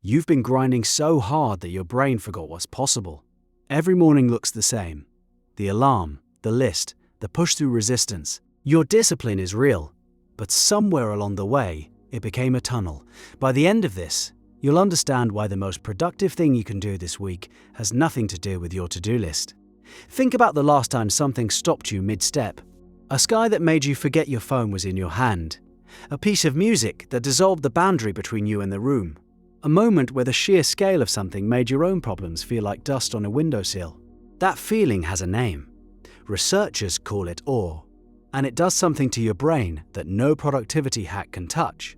You've been grinding so hard that your brain forgot what's possible. Every morning looks the same. The alarm, the list, the push through resistance. Your discipline is real, but somewhere along the way, it became a tunnel. By the end of this, you'll understand why the most productive thing you can do this week has nothing to do with your to-do list. Think about the last time something stopped you mid-step. A sky that made you forget your phone was in your hand. A piece of music that dissolved the boundary between you and the room. A moment where the sheer scale of something made your own problems feel like dust on a windowsill. That feeling has a name. Researchers call it awe. And it does something to your brain that no productivity hack can touch.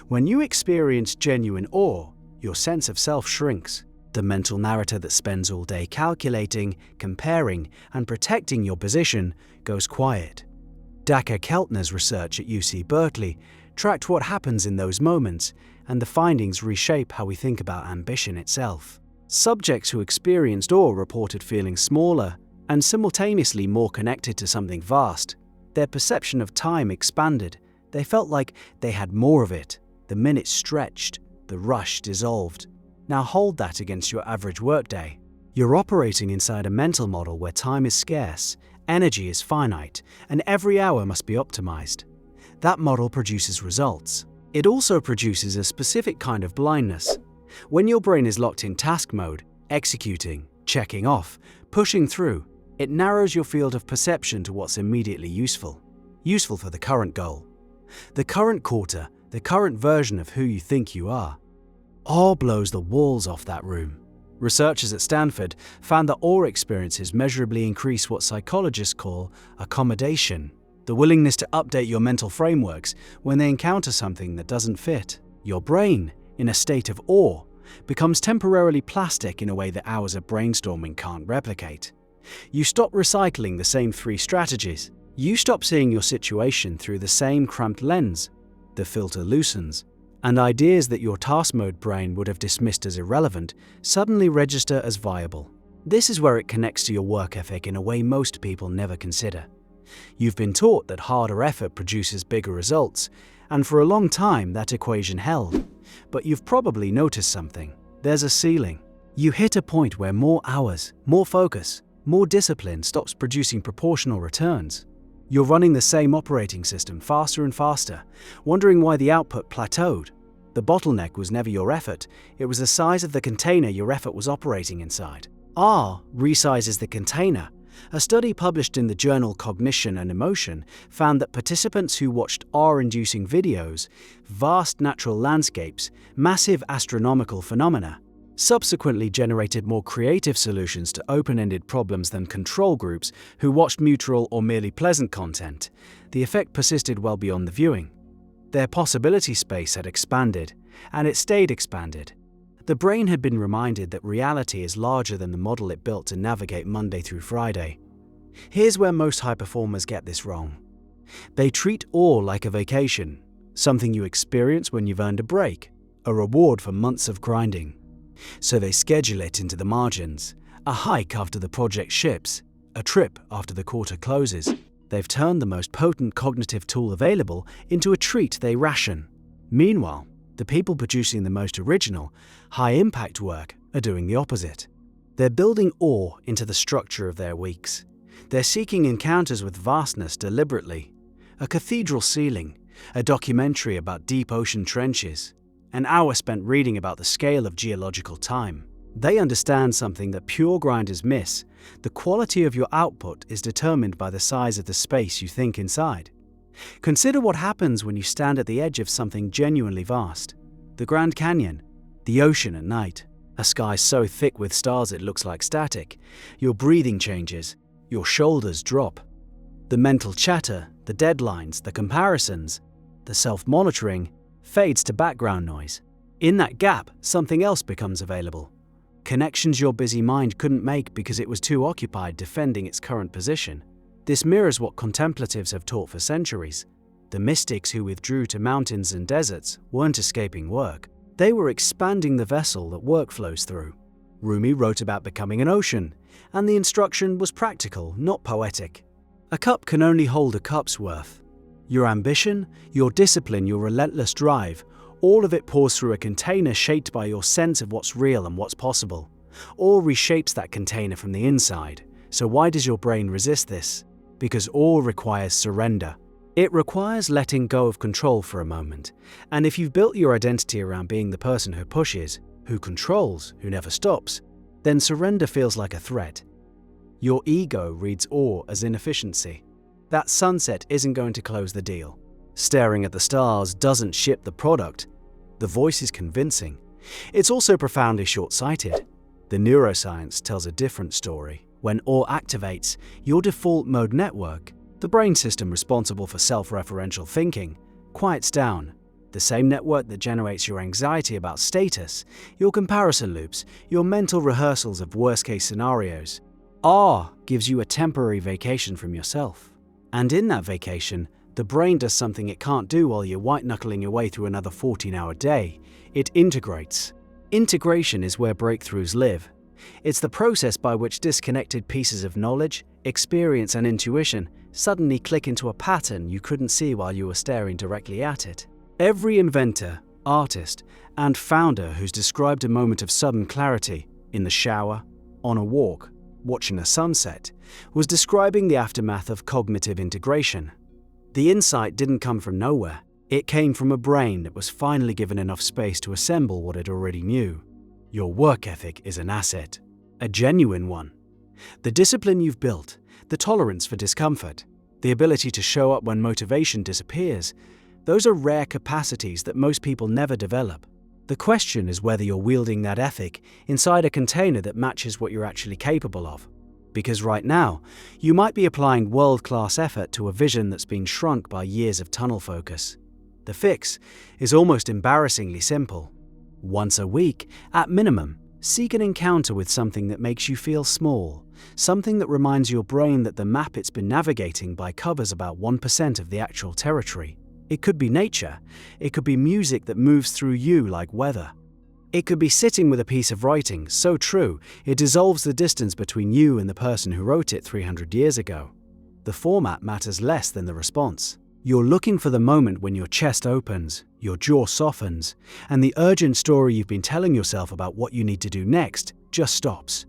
When you experience genuine awe, your sense of self shrinks. The mental narrator that spends all day calculating, comparing, and protecting your position goes quiet. Dacher Keltner's research at UC Berkeley tracked what happens in those moments, and the findings reshape how we think about ambition itself. Subjects who experienced awe reported feeling smaller and simultaneously more connected to something vast. Their perception of time expanded. They felt like they had more of it. The minutes stretched, the rush dissolved. Now hold that against your average workday. You're operating inside a mental model where time is scarce, energy is finite, and every hour must be optimized. That model produces results. It also produces a specific kind of blindness. When your brain is locked in task mode, executing, checking off, pushing through, it narrows your field of perception to what's immediately useful. Useful for the current goal. The current quarter, the current version of who you think you are. Awe blows the walls off that room. Researchers at Stanford found that awe experiences measurably increase what psychologists call accommodation, the willingness to update your mental frameworks when they encounter something that doesn't fit. Your brain, in a state of awe, becomes temporarily plastic in a way that hours of brainstorming can't replicate. You stop recycling the same 3 strategies. You stop seeing your situation through the same cramped lens. The filter loosens, and ideas that your task mode brain would have dismissed as irrelevant suddenly register as viable. This is where it connects to your work ethic in a way most people never consider. You've been taught that harder effort produces bigger results, and for a long time that equation held. But you've probably noticed something. There's a ceiling. You hit a point where more hours, more focus, more discipline stops producing proportional returns. You're running the same operating system faster and faster, wondering why the output plateaued. The bottleneck was never your effort, it was the size of the container your effort was operating inside. R resizes the container. A study published in the journal Cognition and Emotion found that participants who watched R-inducing videos, vast natural landscapes, massive astronomical phenomena, subsequently generated more creative solutions to open-ended problems than control groups who watched neutral or merely pleasant content. The effect persisted well beyond the viewing. Their possibility space had expanded, and it stayed expanded. The brain had been reminded that reality is larger than the model it built to navigate Monday through Friday. Here's where most high performers get this wrong. They treat awe like a vacation, something you experience when you've earned a break, a reward for months of grinding. So they schedule it into the margins, a hike after the project ships, a trip after the quarter closes. They've turned the most potent cognitive tool available into a treat they ration. Meanwhile, the people producing the most original, high-impact work are doing the opposite. They're building awe into the structure of their weeks. They're seeking encounters with vastness deliberately. A cathedral ceiling, a documentary about deep ocean trenches, an hour spent reading about the scale of geological time. They understand something that pure grinders miss. The quality of your output is determined by the size of the space you think inside. Consider what happens when you stand at the edge of something genuinely vast. The Grand Canyon, the ocean at night, a sky so thick with stars it looks like static. Your breathing changes, your shoulders drop. The mental chatter, the deadlines, the comparisons, the self-monitoring fades to background noise. In that gap, something else becomes available. Connections your busy mind couldn't make because it was too occupied defending its current position. This mirrors what contemplatives have taught for centuries. The mystics who withdrew to mountains and deserts weren't escaping work. They were expanding the vessel that work flows through. Rumi wrote about becoming an ocean, and the instruction was practical, not poetic. A cup can only hold a cup's worth. Your ambition, your discipline, your relentless drive All of it pours through a container shaped by your sense of what's real and what's possible. Awe reshapes that container from the inside. So why does your brain resist this? Because awe requires surrender. It requires letting go of control for a moment. And if you've built your identity around being the person who pushes, who controls, who never stops, then surrender feels like a threat. Your ego reads awe as inefficiency. That sunset isn't going to close the deal. Staring at the stars doesn't ship the product. The voice is convincing. It's also profoundly short-sighted. The neuroscience tells a different story. When awe activates, your default mode network, the brain system responsible for self-referential thinking, quiets down. The same network that generates your anxiety about status, your comparison loops, your mental rehearsals of worst-case scenarios. Awe gives you a temporary vacation from yourself. And in that vacation, the brain does something it can't do while you're white-knuckling your way through another 14-hour day. It integrates. Integration is where breakthroughs live. It's the process by which disconnected pieces of knowledge, experience, and intuition suddenly click into a pattern you couldn't see while you were staring directly at it. Every inventor, artist, and founder who's described a moment of sudden clarity in the shower, on a walk, watching a sunset, was describing the aftermath of cognitive integration. The insight didn't come from nowhere. It came from a brain that was finally given enough space to assemble what it already knew. Your work ethic is an asset, a genuine one. The discipline you've built, the tolerance for discomfort, the ability to show up when motivation disappears, those are rare capacities that most people never develop. The question is whether you're wielding that ethic inside a container that matches what you're actually capable of. Because right now, you might be applying world-class effort to a vision that's been shrunk by years of tunnel focus. The fix is almost embarrassingly simple. Once a week, at minimum, seek an encounter with something that makes you feel small, something that reminds your brain that the map it's been navigating by covers about 1% of the actual territory. It could be nature. It could be music that moves through you like weather. It could be sitting with a piece of writing so true it dissolves the distance between you and the person who wrote it 300 years ago. The format matters less than the response. You're looking for the moment when your chest opens, your jaw softens, and the urgent story you've been telling yourself about what you need to do next just stops.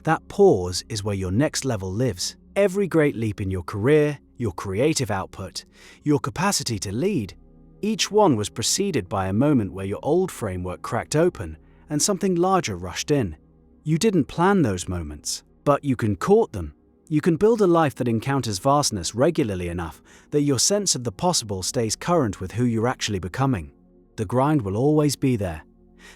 That pause is where your next level lives. Every great leap in your career, your creative output, your capacity to lead, each one was preceded by a moment where your old framework cracked open and something larger rushed in. You didn't plan those moments, but you can court them. You can build a life that encounters vastness regularly enough that your sense of the possible stays current with who you're actually becoming. The grind will always be there.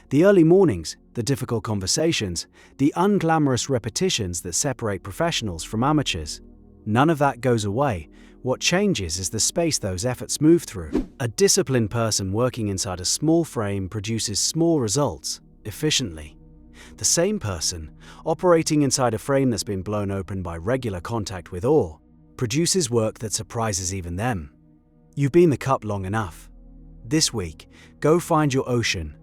The early mornings, the difficult conversations, the unglamorous repetitions that separate professionals from amateurs. None of that goes away. What changes is the space those efforts move through. A disciplined person working inside a small frame produces small results, efficiently. The same person, operating inside a frame that's been blown open by regular contact with awe, produces work that surprises even them. You've been the cup long enough. This week, go find your ocean,